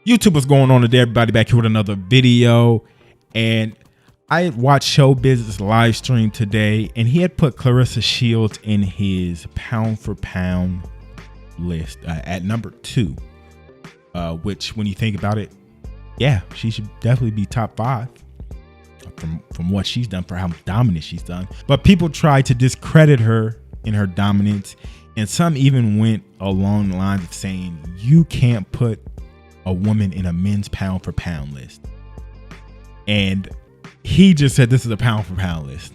YouTube, what's going on today, everybody? Back here with another video. And I watched Showbiz's live stream today, and he had put Claressa Shields in his pound for pound list at number 2, which when you think about it, yeah, she should definitely be top 5 from what she's done, for how dominant she's done. But people tried to discredit her in her dominance, and some even went along the lines of saying you can't put a woman in a men's pound for pound list. And he just said this is a pound for pound list.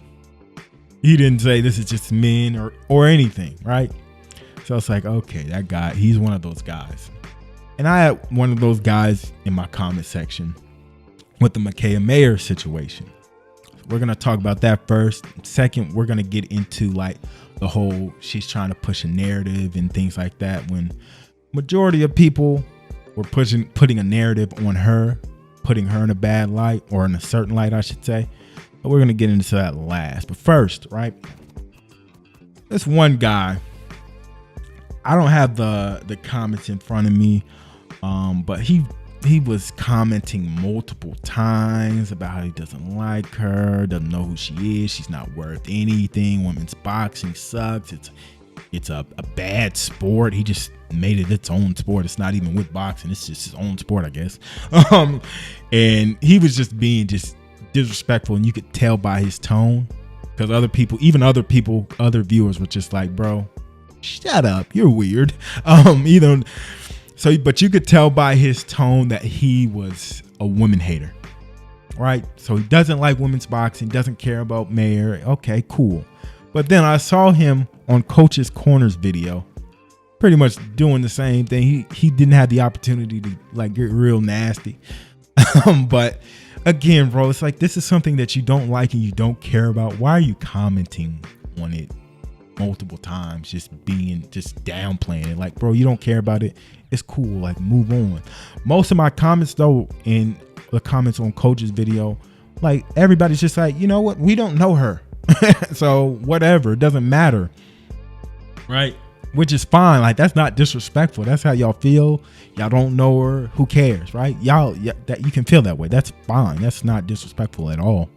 He didn't say this is just men or anything, right? So it's like, okay, that guy, he's one of those guys. And I had one of those guys in my comment section with the Micaiah Mayer situation. We're going to talk about that first. Second, we're going to get into like the whole she's trying to push a narrative and things like that, when majority of people were putting a narrative on her, putting her in a bad light, or in a certain light, I should say. But we're going to get into that last. But first, right, this one guy, I don't have the comments in front of me, but he was commenting multiple times about how he doesn't like her, doesn't know who she is, she's not worth anything, women's boxing sucks, it's a bad sport. He just made it its own sport. It's not even with boxing, it's just his own sport, I guess. And he was just being just disrespectful, and you could tell by his tone, because other viewers were just like, bro, shut up, you're weird. But you could tell by his tone that he was a woman hater, right? So he doesn't like women's boxing, doesn't care about Mayer. Okay, cool. But then I saw him on Coach's Corners video, pretty much doing the same thing. He didn't have the opportunity to like get real nasty. But again, bro, it's like, this is something that you don't like and you don't care about. Why are you commenting on it multiple times, just downplaying it? Like, bro, you don't care about it, it's cool, like, move on. Most of my comments though, in the comments on Coach's video, like, everybody's just like, you know what, we don't know her. So whatever, it doesn't matter, right? Which is fine. Like, that's not disrespectful. That's how y'all feel. Y'all don't know her, who cares, right? That you can feel that way, that's fine. That's not disrespectful at all.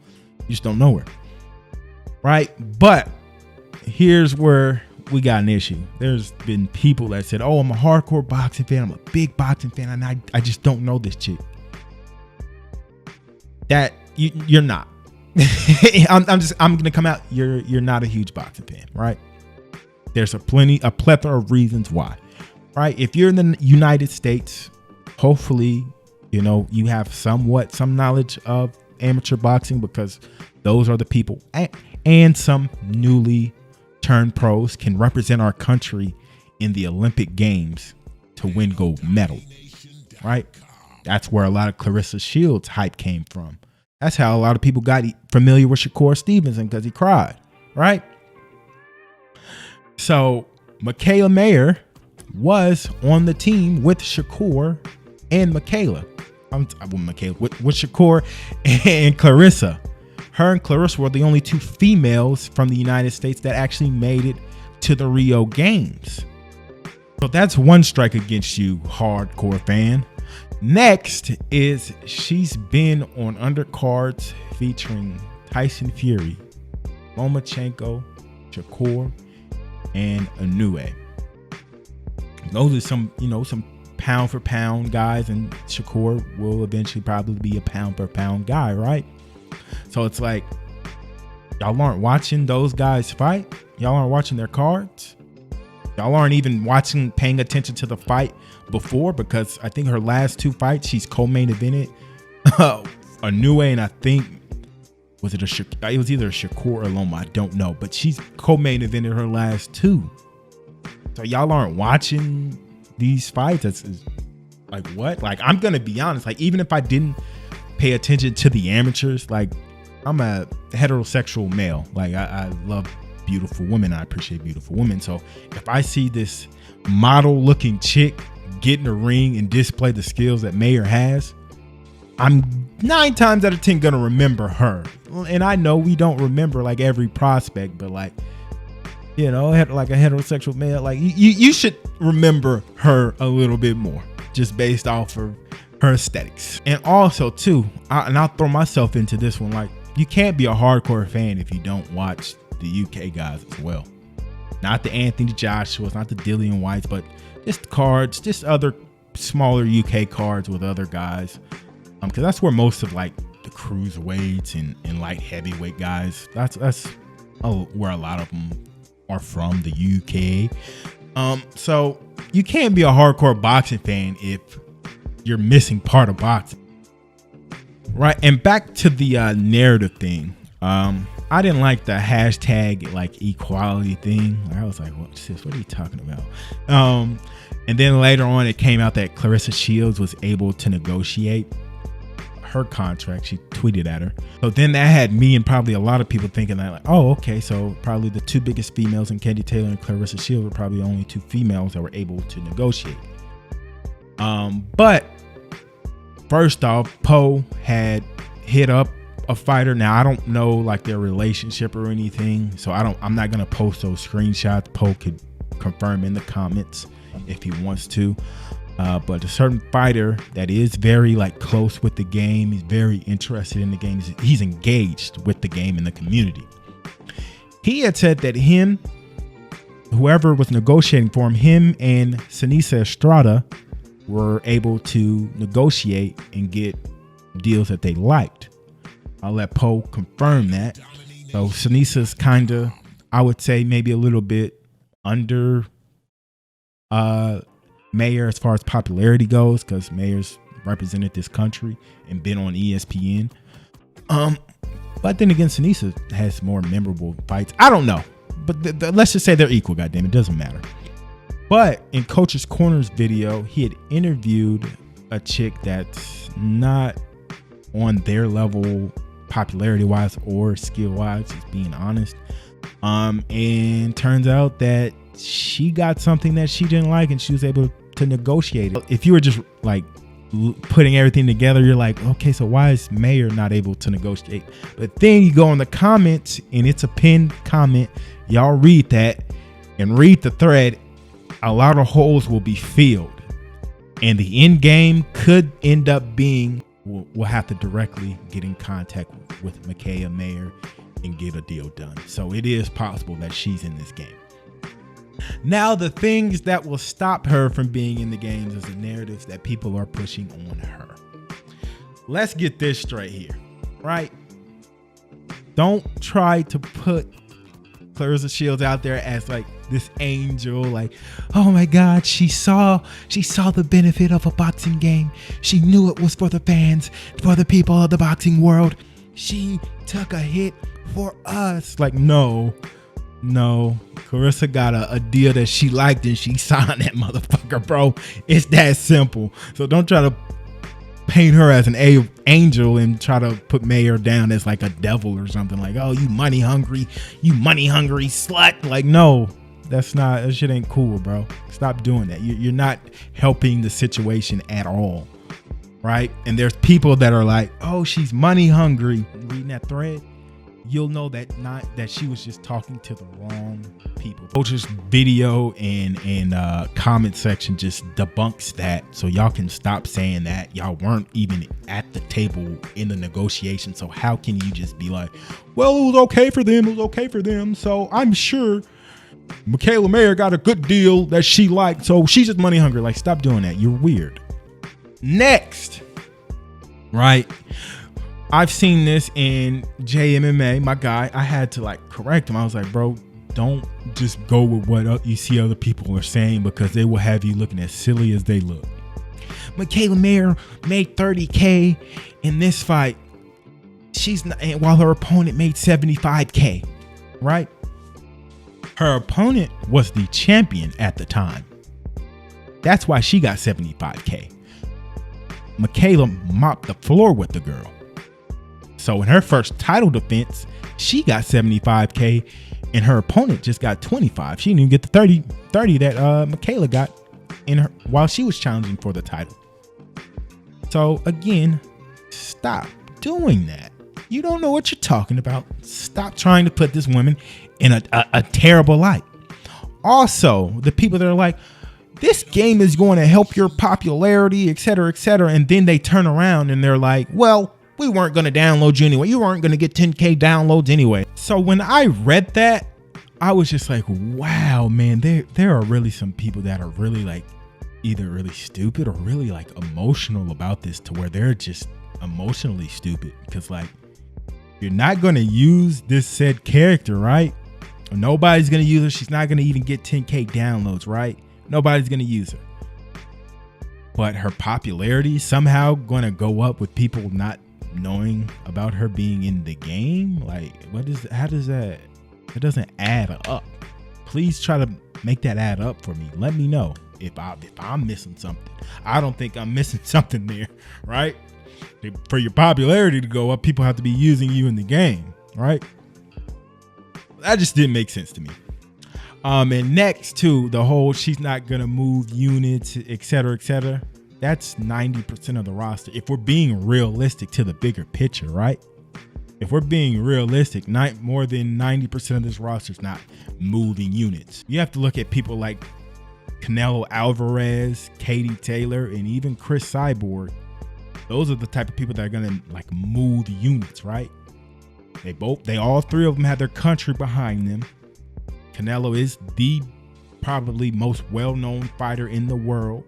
You just don't know her, right? But here's where we got an issue. There's been people that said, oh, I'm a hardcore boxing fan, I'm a big boxing fan, and I just don't know this chick. That you're not. I'm gonna come out, you're not a huge boxing fan, right? There's a plethora of reasons why, right? If you're in the United States, hopefully, you know, you have some knowledge of amateur boxing, because those are the people, and some newly turned pros can represent our country in the Olympic Games to win gold medal, right? That's where a lot of Claressa Shields hype came from. That's how a lot of people got familiar with Shakur Stevenson, because he cried, right? So Micaiah Mayer was on the team with Shakur and with Shakur and Claressa. Her and Claressa were the only 2 females from the United States that actually made it to the Rio Games. So that's one strike against you, hardcore fan. Next is she's been on undercards featuring Tyson Fury, Lomachenko, Shakur, and Inoue. Those are some pound for pound guys, and Shakur will eventually probably be a pound per pound guy, right? So it's like, y'all aren't watching those guys fight. Y'all aren't watching their cards. Y'all aren't even paying attention to the fight before, because I think her last 2 fights, she's co-main evented Inoue, and I think it was either Shakur or Loma, I don't know, but she's co-main evented her last 2. So y'all aren't watching these fights. That's like, what? Like, I'm gonna be honest, like, even if I didn't pay attention to the amateurs, like, I'm a heterosexual male. Like, I love beautiful women. I appreciate beautiful women. So if I see this model looking chick get in the ring and display the skills that Mayer has, I'm 9 times out of 10 gonna remember her. And I know we don't remember like every prospect, but like, you know, like a heterosexual male, like you should remember her a little bit more, just based off of her aesthetics. And also too, I'll throw myself into this one, like, you can't be a hardcore fan if you don't watch the UK guys as well. Not the Anthony Joshua's, not the Dillian Whites, but just cards, just other smaller UK cards with other guys. Because that's where most of like the cruiserweights and light heavyweight guys, that's where a lot of them are from, the UK. So you can't be a hardcore boxing fan if you're missing part of boxing. Right. And back to the narrative thing. I didn't like the hashtag like equality thing. I was like, what are you talking about? And then later on, it came out that Clarissa Shields was able to negotiate her contract. She tweeted at her. So then that had me and probably a lot of people thinking that, like, oh, okay, so probably the two biggest females in Katie Taylor and Clarissa Shields were probably the only two females that were able to negotiate. But first off, Poe had hit up a fighter. Now I don't know like their relationship or anything, so I'm not gonna post those screenshots. Poe could confirm in the comments if he wants to. But a certain fighter that is very like close with the game, he's very interested in the game, he's engaged with the game and the community. He had said that whoever was negotiating for him and Sinisa Estrada were able to negotiate and get deals that they liked. I'll let Poe confirm that. So Sinisa's kind of, I would say, maybe a little bit under Mayer as far as popularity goes, because Mayer's represented this country and been on ESPN. But then again, Sinisa has more memorable fights. I don't know, but let's just say they're equal. Goddamn, it doesn't matter. But in Coach's Corner's video, he had interviewed a chick that's not on their level popularity wise or skill wise, just being honest. And turns out that she got something that she didn't like and she was able to negotiate it. If you were just like putting everything together, you're like, okay, so why is Mayer not able to negotiate? But then you go in the comments and it's a pinned comment. Y'all read that and read the thread. A lot of holes will be filled, and the end game could end up being we'll have to directly get in contact with Micaiah Mayer and get a deal done. So it is possible that she's in this game. Now, the things that will stop her from being in the games is the narratives that people are pushing on her. Let's get this straight here, right? Don't try to put Clarissa Shields out there as like this angel, like, oh my God, she saw the benefit of a boxing game. She knew it was for the fans, for the people of the boxing world. She took a hit for us. Like, no, Clarissa got a deal that she liked and she signed that motherfucker, bro. It's that simple. So don't try to paint her as an angel and try to put Mayer down as like a devil or something, like, oh, you money hungry slut. Like, no, that shit ain't cool, bro. Stop doing that. You're not helping the situation at all, right? And there's people that are like, oh, she's money hungry. Reading that thread, you'll know that she was just talking to the wrong people. Coach's video and comment section just debunks that, so y'all can stop saying that. Y'all weren't even at the table in the negotiation, so how can you just be like, well, it was okay for them, so I'm sure Micaiah Mayer got a good deal that she liked, so she's just money hungry. Like, stop doing that. You're weird. Next, right? I've seen this in JMMA, my guy. I had to like correct him. I was like, bro, don't just go with what you see other people are saying, because they will have you looking as silly as they look. Micaiah Mayer made $30K in this fight. While her opponent made $75K, right? Her opponent was the champion at the time. That's why she got $75K. Micaiah mopped the floor with the girl. So in her first title defense, she got $75K and her opponent just got $25. She didn't even get the 30 that Micaiah got while she was challenging for the title. So again, stop doing that. You don't know what you're talking about. Stop trying to put this woman in a terrible light. Also, the people that are like, this game is going to help your popularity, et cetera, et cetera. And then they turn around and they're like, well, we weren't going to download you anyway. You weren't going to get 10K downloads anyway. So when I read that, I was just like, wow, man, there are really some people that are really like either really stupid or really like emotional about this, to where they're just emotionally stupid, because like, you're not going to use this said character, right? Nobody's going to use her. She's not going to even get 10K downloads, right? Nobody's going to use her. But her popularity somehow going to go up with people not knowing about her being in the game. Like, how does that, it doesn't add up. Please try to make that add up for me. Let me know if I'm missing something. I don't think I'm missing something there, right? For your popularity to go up, people have to be using you in the game, right? That just didn't make sense to me. And next to the whole, she's not gonna move units, et cetera, that's 90% of the roster. If we're being realistic to the bigger picture, right? If we're being realistic, more than 90% of this roster is not moving units. You have to look at people like Canelo Alvarez, Katie Taylor, and even Chris Cyborg. Those are the type of people that are gonna like move units, right? They all three of them have their country behind them. Canelo is the probably most well-known fighter in the world,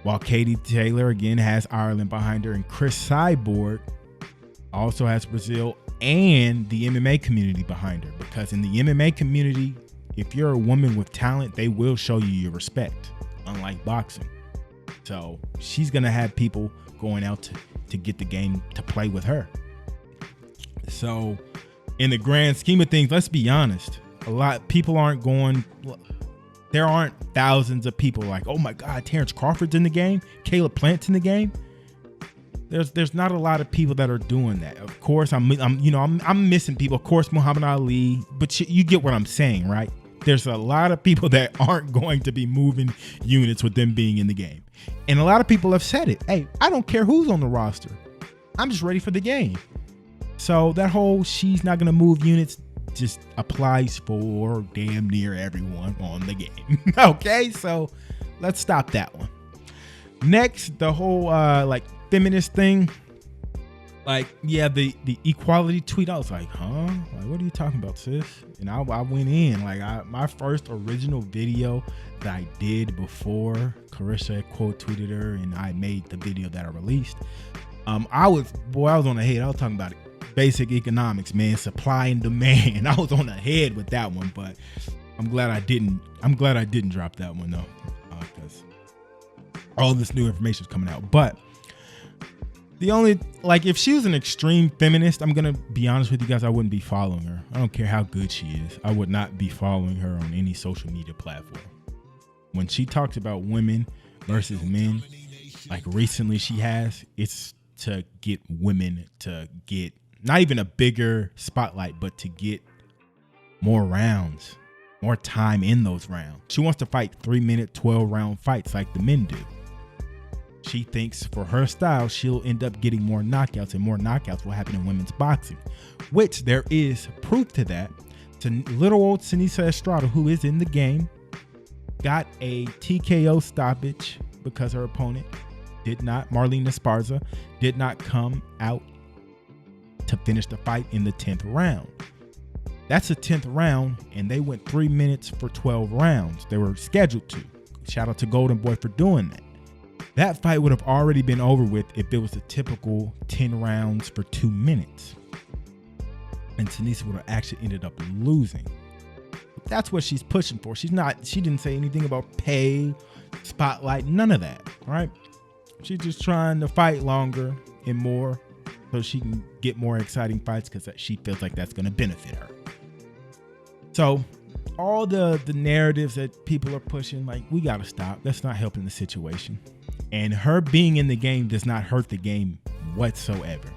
while Katie Taylor again has Ireland behind her, and Chris Cyborg also has Brazil and the MMA community behind her. Because in the MMA community, if you're a woman with talent, they will show you your respect, unlike boxing. So she's gonna have people going out to get the game to play with her. So in the grand scheme of things, let's be honest, people aren't going, there aren't thousands of people like, oh my God, Terrence Crawford's in the game, Caleb Plant's in the game. There's not a lot of people that are doing that. Of course, I'm missing people. Of course, Muhammad Ali, but you get what I'm saying, right? There's a lot of people that aren't going to be moving units with them being in the game. And a lot of people have said it. Hey, I don't care who's on the roster. I'm just ready for the game. So that whole she's not going to move units just applies for damn near everyone on the game. Okay, so let's stop that one. Next, the whole like feminist thing. Like, yeah, the equality tweet, I was like, huh? Like, what are you talking about, sis? And I went in, like, my first original video that I did before Carissa quote tweeted her and I made the video that I released. I was on the head. I was talking about basic economics, man, supply and demand. I was on the head with that one, but I'm glad I didn't drop that one though, because all this new information is coming out. But the only, like, if she was an extreme feminist, I'm gonna be honest with you guys, I wouldn't be following her. I don't care how good she is. I would not be following her on any social media platform. When she talks about women versus men, like recently she has, it's to get women to get not even a bigger spotlight, but to get more rounds, more time in those rounds. She wants to fight 3-minute, 12-round fights like the men do. She thinks for her style, she'll end up getting more knockouts, and more knockouts will happen in women's boxing, which there is proof to that. To little old Sinisa Estrada, who is in the game, got a TKO stoppage because her opponent Marlene Esparza, did not come out to finish the fight in the 10th round. That's the 10th round, and they went 3 minutes for 12 rounds. They were scheduled to. Shout out to Golden Boy for doing that. That fight would have already been over with if it was a typical 10 rounds for 2 minutes. And Tanisa would have actually ended up losing. But that's what she's pushing for. She didn't say anything about pay, spotlight, none of that, right? She's just trying to fight longer and more so she can get more exciting fights because she feels like that's going to benefit her. So all the narratives that people are pushing, like, we got to stop. That's not helping the situation. And her being in the game does not hurt the game whatsoever.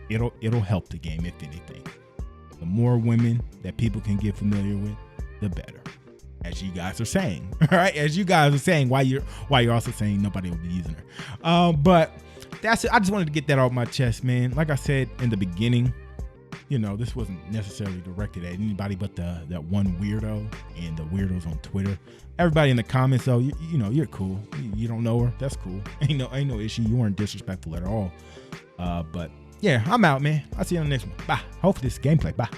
It'll help the game, if anything. The more women that people can get familiar with, the better. As you guys are saying, all right? As you guys are saying, why you're also saying nobody will be using her. But that's it. I just wanted to get that off my chest, man. Like I said in the beginning, this wasn't necessarily directed at anybody but that one weirdo and the weirdos on Twitter. Everybody in the comments, though, you're cool. You don't know her, that's cool. Ain't no issue. You weren't disrespectful at all. But yeah, I'm out, man. I'll see you on the next one. Bye. Hopefully this is gameplay. Bye.